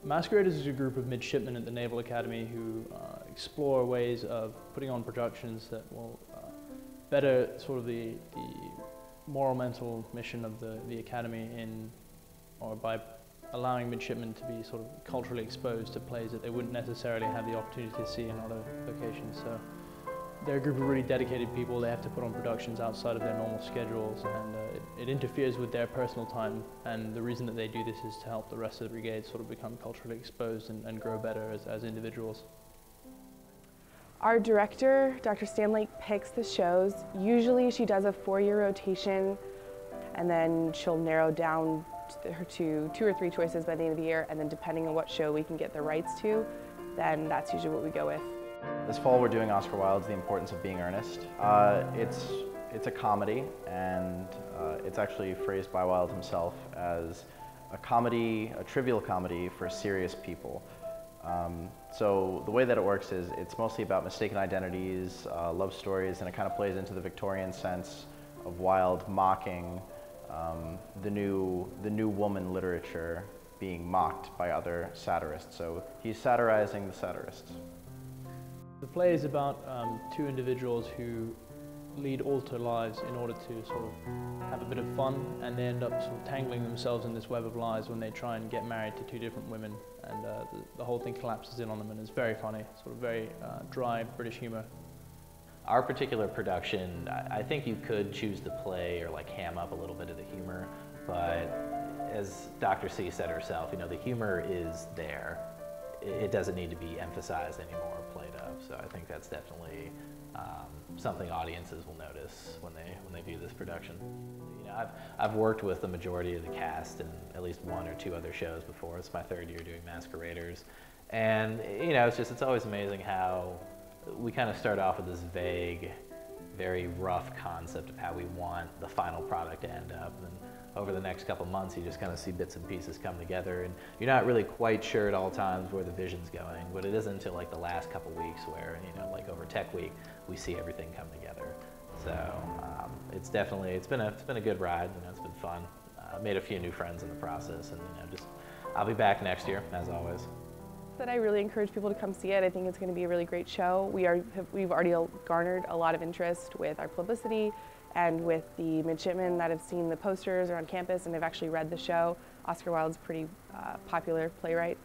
Masqueraders is a group of midshipmen at the Naval Academy who explore ways of putting on productions that will better sort of the moral mental mission of the Academy by allowing midshipmen to be sort of culturally exposed to plays that they wouldn't necessarily have the opportunity to see in other locations. So they're a group of really dedicated people. They have to put on productions outside of their normal schedules, and it interferes with their personal time. And the reason that they do this is to help the rest of the brigade sort of become culturally exposed and grow better as individuals. Our director, Dr. Stanley, picks the shows. Usually she does a 4-year rotation, and then she'll narrow down to 2 or 3 choices by the end of the year, and then depending on what show we can get the rights to, then that's usually what we go with. This fall we're doing Oscar Wilde's The Importance of Being Earnest. It's a comedy, and it's actually phrased by Wilde himself as a comedy, a trivial comedy for serious people. So the way that it works is it's mostly about mistaken identities, love stories, and it kind of plays into the Victorian sense of Wilde mocking the new woman literature being mocked by other satirists. So he's satirizing the satirists. The play is about 2 individuals who lead alter lives in order to sort of have a bit of fun, and they end up sort of tangling themselves in this web of lies when they try and get married to 2 different women, and the whole thing collapses in on them, and it's very funny, sort of very dry British humor. Our particular production, I think you could choose to play or like ham up a little bit of the humor, but as Dr. C said herself, you know, the humor is there. It doesn't need to be emphasized anymore or played up. So I think that's definitely something audiences will notice when they view this production. You know, I've worked with the majority of the cast in at least 1 or 2 other shows before. It's my 3rd year doing Masqueraders, and you know, it's always amazing how we kind of start off with this vague, very rough concept of how we want the final product to end up. And over the next couple months, you just kind of see bits and pieces come together, and you're not really quite sure at all times where the vision's going, but it isn't until like the last couple weeks where, you know, like over Tech Week, we see everything come together. So it's been a good ride. You know, it's been fun. Made a few new friends in the process, and you know, I'll be back next year as always. That I really encourage people to come see it. I think it's going to be a really great show. We've already garnered a lot of interest with our publicity and with the midshipmen that have seen the posters around campus and have actually read the show. Oscar Wilde's a pretty popular playwright.